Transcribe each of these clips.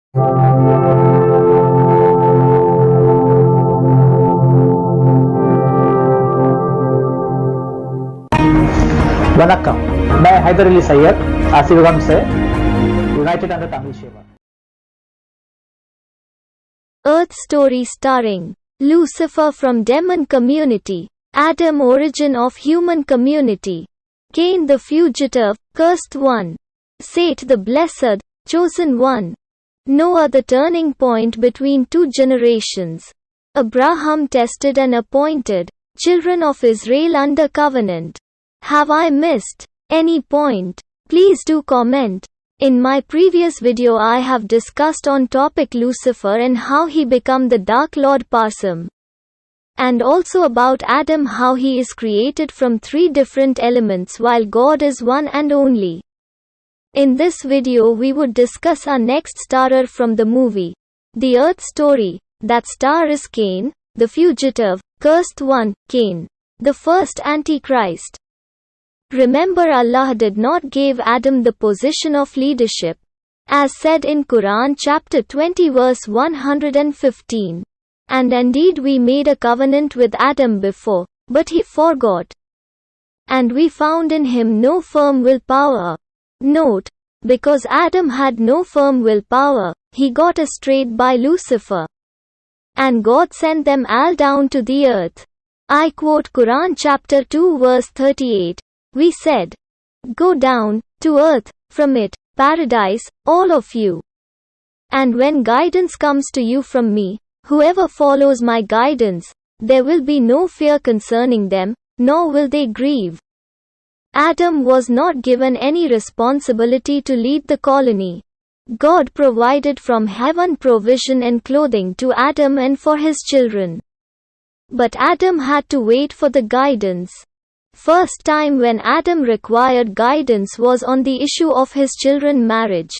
वनक्कम, मैं हैदर अली सैयद आसिफगम से United under Tamil सेवा। Earth story starring Lucifer from demon community, Adam origin of human community, Cain the fugitive, cursed one, Seth the blessed, chosen one, Noah the turning point between two generations, Abraham tested and appointed, children of Israel under covenant. Have I missed any point? Please do comment. In my previous video I have discussed on topic Lucifer and how he become the Dark Lord Parsum. And also about Adam, how he is created from three different elements while God is one and only. In this video we would discuss our next starer from the movie, The Earth Story. That star is Cain, the fugitive, cursed one, Cain, the first Antichrist. Remember, Allah did not give Adam the position of leadership, as said in Quran chapter 20 verse 115. And indeed we made a covenant with Adam before, but he forgot. And we found in him no firm willpower. Note, because Adam had no firm willpower, he got astrayed by Lucifer. And God sent them all down to the earth. I quote Quran chapter 2 verse 38. We said, "Go down to earth, from it, paradise, all of you. And when guidance comes to you from me, whoever follows my guidance, there will be no fear concerning them, nor will they grieve." Adam was not given any responsibility to lead the colony. God provided from heaven provision and clothing to Adam and for his children. But Adam had to wait for the guidance. First time when Adam required guidance was on the issue of his children marriage.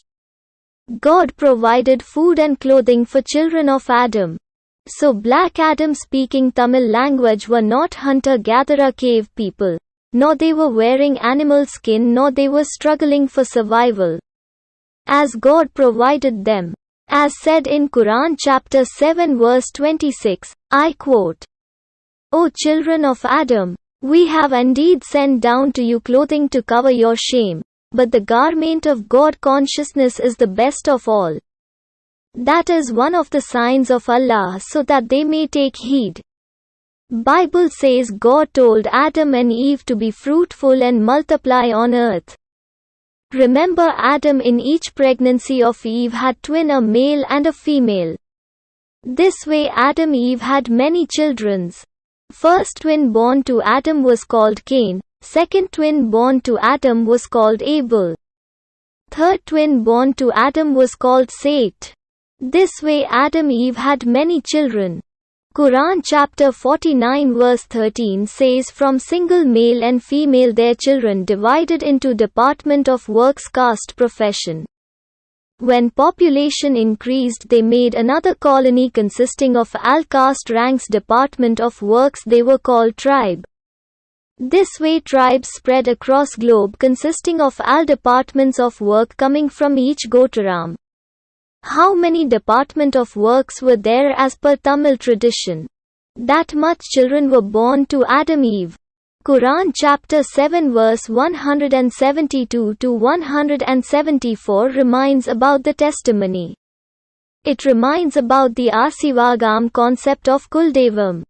God provided food and clothing for children of Adam. So Black Adam speaking Tamil language were not hunter-gatherer cave people, nor they were wearing animal skin, nor they were struggling for survival. As God provided them. As said in Quran chapter 7 verse 26, I quote, "O children of Adam, we have indeed sent down to you clothing to cover your shame, but the garment of God consciousness is the best of all. That is one of the signs of Allah so that they may take heed." Bible says God told Adam and Eve to be fruitful and multiply on earth. Remember, Adam in each pregnancy of Eve had twin, a male and a female. This way Adam Eve had many childrens. First twin born to Adam was called Cain, second twin born to Adam was called Abel. Third twin born to Adam was called Seth. This way Adam Eve had many children. Quran chapter 49 verse 13 says from single male and female their children divided into department of works caste profession. When population increased they made another colony consisting of all caste ranks department of works, they were called tribe. This way tribes spread across globe consisting of all departments of work coming from each Gotaram. How many department of works were there as per Tamil tradition? That much children were born to Adam Eve. Quran chapter 7 verse 172 to 174 reminds about the testimony. It reminds about the Asivagam concept of Kuldevam.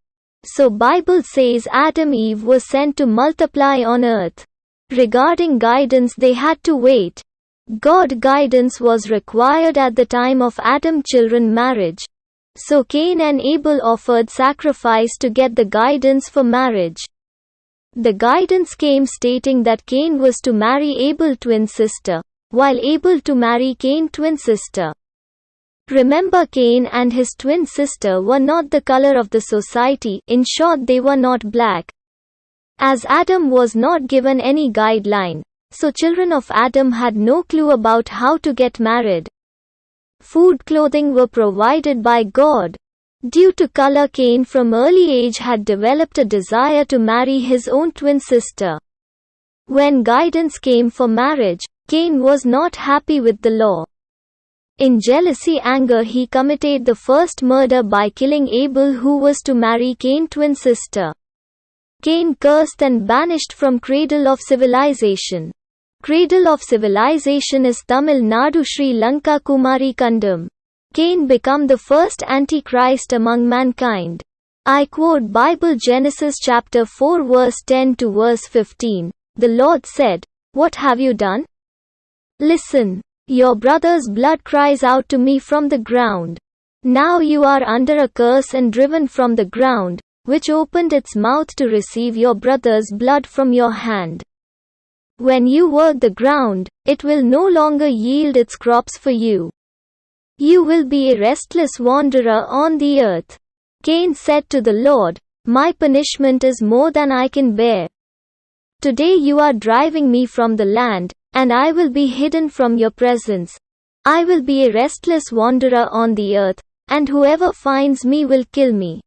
So Bible says Adam Eve was sent to multiply on earth. Regarding guidance they had to wait. God guidance was required at the time of Adam children marriage. So Cain and Abel offered sacrifice to get the guidance for marriage. The guidance came stating that Cain was to marry Abel twin sister, while Abel to marry Cain twin sister. Remember, Cain and his twin sister were not the color of the society, in short they were not black. As Adam was not given any guideline, so children of Adam had no clue about how to get married. Food, clothing were provided by God. Due to color, Cain from early age had developed a desire to marry his own twin sister. When guidance came for marriage, Cain was not happy with the law. In jealousy anger he committed the first murder by killing Abel, who was to marry Cain's twin sister. Cain cursed and banished from cradle of civilization. Cradle of civilization is Tamil Nadu, Sri Lanka, Kumari Kandam. Cain became the first antichrist among mankind. I quote Bible Genesis chapter 4 verse 10 to verse 15. The Lord said, "What have you done? Listen. Your brother's blood cries out to me from the ground. Now you are under a curse and driven from the ground, which opened its mouth to receive your brother's blood from your hand. When you work the ground, it will no longer yield its crops for you. You will be a restless wanderer on the earth." Cain said to the Lord, "My punishment is more than I can bear. Today you are driving me from the land, and I will be hidden from your presence. I will be a restless wanderer on the earth, and whoever finds me will kill me."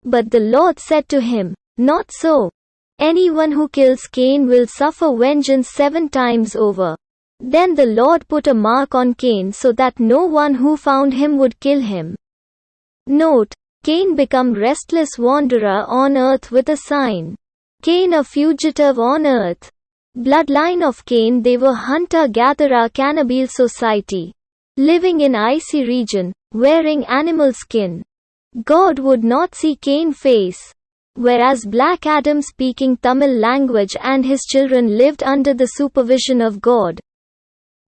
But the Lord said to him, "Not so. Anyone who kills Cain will suffer vengeance 7 times over." Then the Lord put a mark on Cain so that no one who found him would kill him. Note: Cain became restless wanderer on earth with a sign. Cain a fugitive on earth. Bloodline of Cain, they were hunter-gatherer cannibal society. Living in icy region, wearing animal skin. God would not see Cain's face. Whereas Black Adam speaking Tamil language and his children lived under the supervision of God.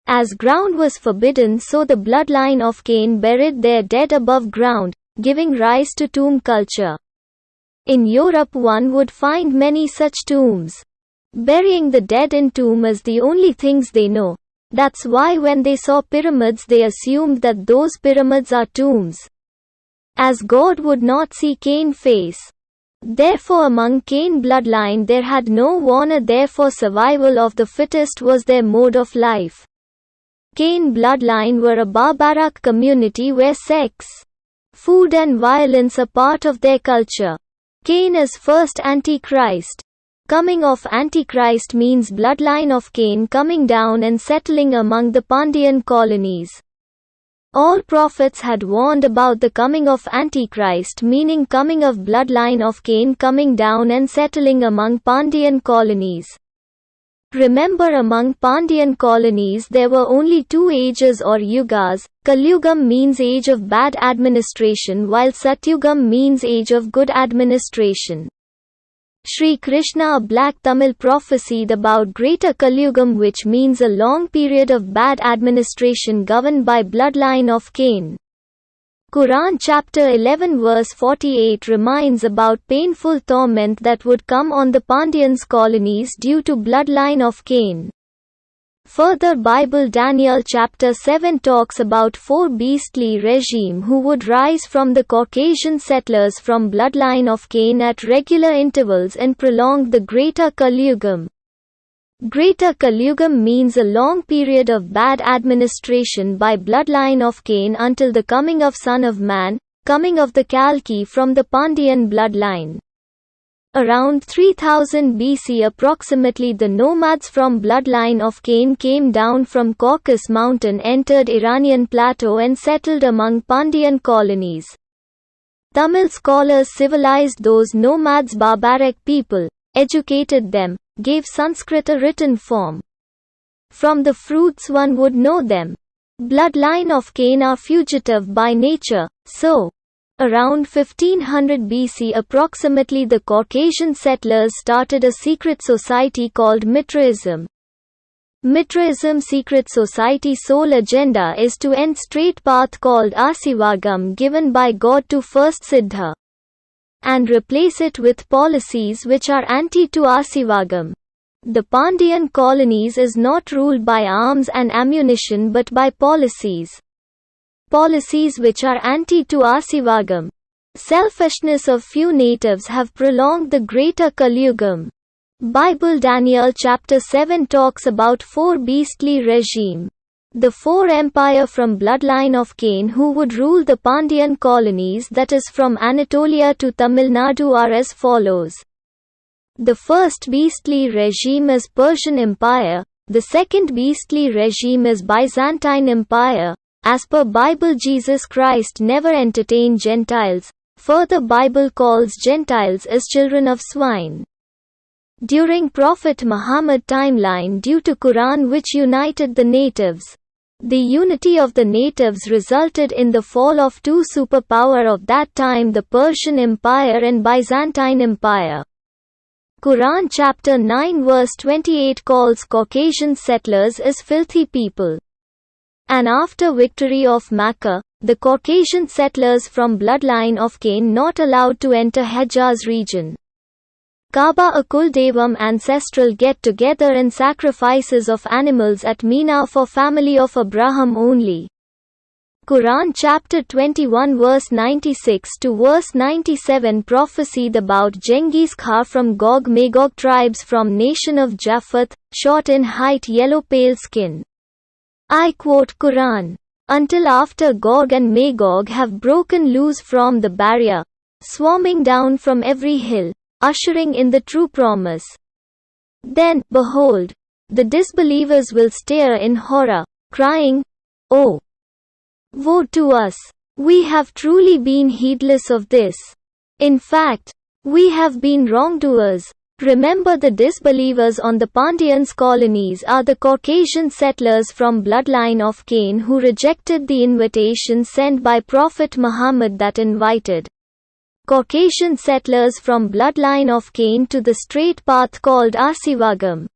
As ground was forbidden, so the bloodline of Cain buried their dead above ground, giving rise to tomb culture. In Europe one would find many such tombs. Burying the dead in tomb is the only things they know. That's why when they saw pyramids they assumed that those pyramids are tombs. As God would not see Cain's face. Therefore among Cain bloodline there had no honor, therefore survival of the fittest was their mode of life. Cain bloodline were a barbaric community where sex, food and violence are part of their culture. Cain is first Antichrist. Coming of Antichrist means bloodline of Cain coming down and settling among the Pandyan colonies. All prophets had warned about the coming of Antichrist, meaning coming of bloodline of Cain coming down and settling among Pandyan colonies. Remember, among Pandyan colonies there were only 2 ages or yugas. Kalyugam means age of bad administration, while Satyugam means age of good administration. Sri Krishna, a black Tamil, prophesied about greater Kalyugam, which means a long period of bad administration governed by bloodline of Cain. Quran chapter 11 verse 48 reminds about painful torment that would come on the Pandyans colonies due to bloodline of Cain. Further, Bible Daniel chapter 7 talks about 4 beastly regime who would rise from the Caucasian settlers from bloodline of Cain at regular intervals and prolong the Greater Kalyugam. Greater Kalyugam means a long period of bad administration by bloodline of Cain until the coming of Son of Man, coming of the Kalki from the Pandyan bloodline. Around 3000 BC approximately, the nomads from bloodline of Cain came down from Caucasus mountain, entered Iranian plateau and settled among Pandyan colonies. Tamil scholars civilized those nomads, barbaric people, educated them, gave Sanskrit a written form. From the fruits one would know them. Bloodline of Cain are fugitive by nature, so around 1500 BC approximately the Caucasian settlers started a secret society called Mitraism. Mitraism secret society sole agenda is to end straight path called Asivagam given by God to first Siddha, and replace it with policies which are anti to Asivagam. The Pandyan colonies is not ruled by arms and ammunition but by policies. Policies which are anti to Asivagam. Selfishness of few natives have prolonged the Greater Kalyugam. Bible Daniel chapter 7 talks about 4 beastly regime. The 4 empire from bloodline of Cain who would rule the Pandyan colonies, that is from Anatolia to Tamil Nadu, are as follows. The first beastly regime is Persian Empire, the second beastly regime is Byzantine Empire, As per Bible, Jesus Christ never entertained Gentiles. Further, Bible calls Gentiles as children of swine. During Prophet Muhammad timeline, due to Quran which united the natives, the unity of the natives resulted in the fall of two superpower of that time, the Persian Empire and Byzantine Empire. Quran chapter 9 verse 28 calls Caucasian settlers as filthy people. And after victory of Makkah, the Caucasian settlers from bloodline of Cain not allowed to enter Hejaz region. Kaaba, a Kuldevam ancestral get-together and sacrifices of animals at Mina for family of Abraham only. Quran chapter 21 verse 96 to verse 97 prophesied about Genghis Khan from Gog-Magog tribes from nation of Japhet, short in height, yellow pale skin. I quote Quran, "Until after Gog and Magog have broken loose from the barrier, swarming down from every hill, ushering in the true promise. Then, behold, the disbelievers will stare in horror, crying, Oh! Woe to us! We have truly been heedless of this. In fact, we have been wrongdoers." Remember, the disbelievers on the Pandyan's colonies are the Caucasian settlers from bloodline of Cain who rejected the invitation sent by Prophet Muhammad that invited Caucasian settlers from bloodline of Cain to the straight path called Asivagam.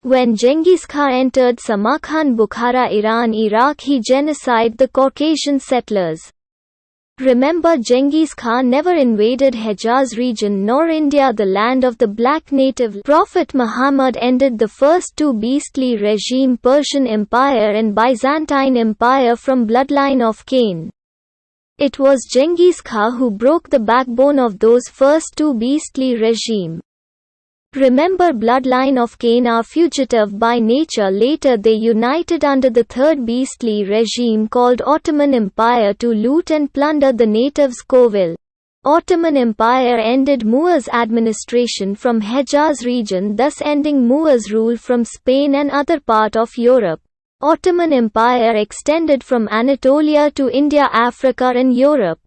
When Genghis Khan entered Samarkand, Bukhara, Iran, Iraq, he genocided the Caucasian settlers. Remember, Genghis Khan never invaded Hejaz region nor India, the land of the black native. Prophet Muhammad ended the first two beastly regime, Persian Empire and Byzantine Empire, from bloodline of Cain. It was Genghis Khan who broke the backbone of those first two beastly regime. Remember, bloodline of Cain are fugitive by nature. Later they united under the third beastly regime called Ottoman Empire to loot and plunder the natives' Covil. Ottoman Empire ended Moors' administration from Hejaz region, thus ending Moors' rule from Spain and other part of Europe. Ottoman Empire extended from Anatolia to India, Africa and Europe.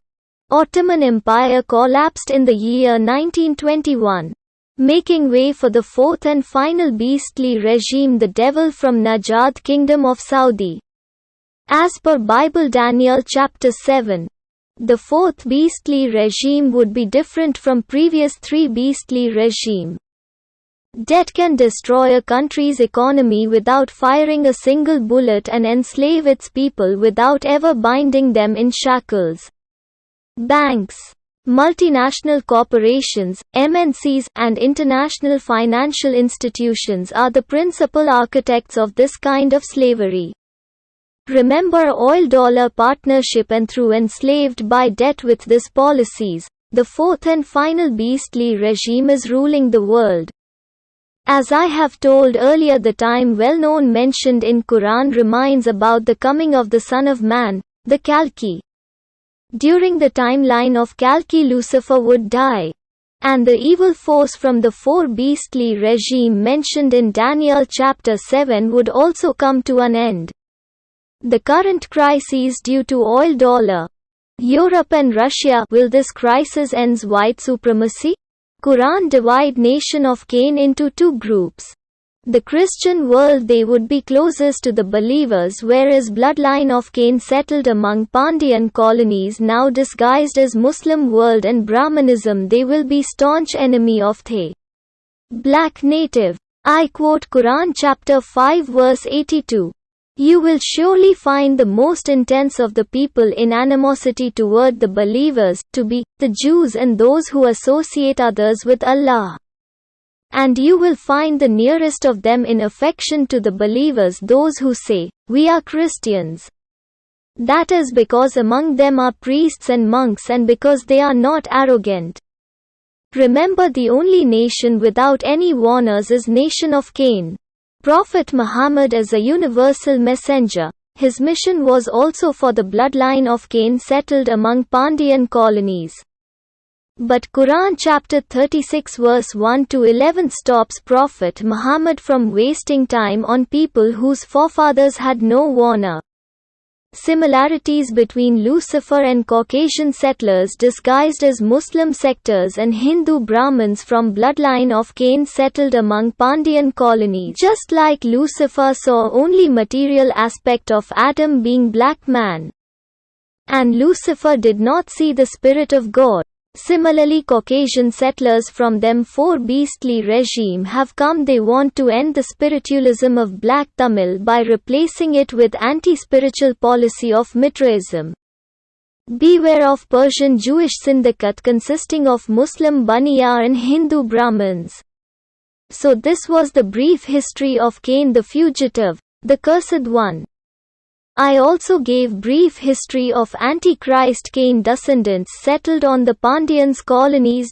Ottoman Empire collapsed in the year 1921. Making way for the fourth and final beastly regime, the devil from Najd Kingdom of Saudi. As per Bible Daniel chapter 7, the fourth beastly regime would be different from previous three beastly regime. Debt can destroy a country's economy without firing a single bullet and enslave its people without ever binding them in shackles. Banks, multinational corporations, MNCs, and international financial institutions are the principal architects of this kind of slavery. Remember oil-dollar partnership, and through enslaved by debt with these policies, the fourth and final beastly regime is ruling the world. As I have told earlier, the time well-known mentioned in Quran reminds about the coming of the Son of Man, the Kalki. During the timeline of Kalki, Lucifer would die, and the evil force from the four beastly regime mentioned in Daniel chapter 7 would also come to an end. The current crises due to oil dollar, Europe and Russia, will this crisis end white supremacy? Quran divide nation of Cain into two groups. The Christian world, they would be closest to the believers, whereas bloodline of Cain settled among Pandyan colonies now disguised as Muslim world and Brahmanism, they will be staunch enemy of the black native. I quote Quran chapter 5 verse 82. You will surely find the most intense of the people in animosity toward the believers, to be the Jews and those who associate others with Allah. And you will find the nearest of them in affection to the believers those who say, We are Christians. That is because among them are priests and monks, and because they are not arrogant. Remember, the only nation without any warners is nation of Cain. Prophet Muhammad is a universal messenger. His mission was also for the bloodline of Cain settled among Pandyan colonies. But Quran chapter 36 verse 1 to 11 stops Prophet Muhammad from wasting time on people whose forefathers had no warner. Similarities between Lucifer and Caucasian settlers disguised as Muslim sectors and Hindu Brahmins from bloodline of Cain settled among Pandyan colonies. Just like Lucifer saw only material aspect of Adam being black man, and Lucifer did not see the spirit of God. Similarly, Caucasian settlers from them four beastly regime have come. They want to end the spiritualism of Black Tamil by replacing it with anti-spiritual policy of Mitraism. Beware of Persian Jewish syndicate consisting of Muslim Baniyar and Hindu Brahmins. So this was the brief history of Cain the fugitive, the cursed one. I also gave brief history of Antichrist Cain descendants settled on the Pandyans colonies.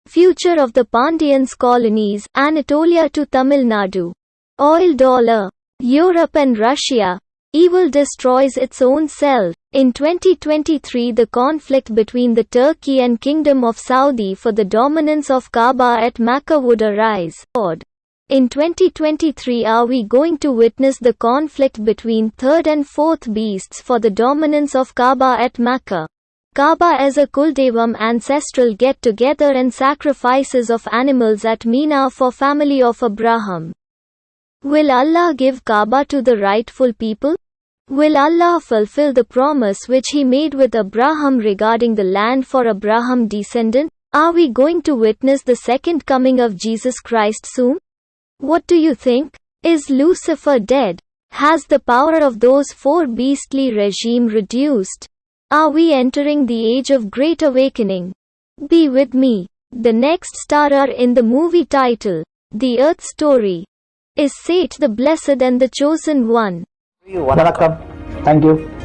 Future of the Pandyans colonies, Anatolia to Tamil Nadu. Oil dollar. Europe and Russia. Evil destroys its own self. In 2023, the conflict between the Turkey and Kingdom of Saudi for the dominance of Kaaba at Mecca would arise. In 2023, are we going to witness the conflict between third and fourth beasts for the dominance of Kaaba at Mecca? Kaaba as a Kuldevam ancestral get-together and sacrifices of animals at Mina for family of Abraham. Will Allah give Kaaba to the rightful people? Will Allah fulfill the promise which He made with Abraham regarding the land for Abraham descendant? Are we going to witness the second coming of Jesus Christ soon? What do you think? Is Lucifer dead? Has the power of those four beastly regime reduced? Are we entering the age of great awakening? Be with me. The next starer in the movie title, The Earth Story, is Seth the Blessed and the Chosen One. Vanakkam. Thank you.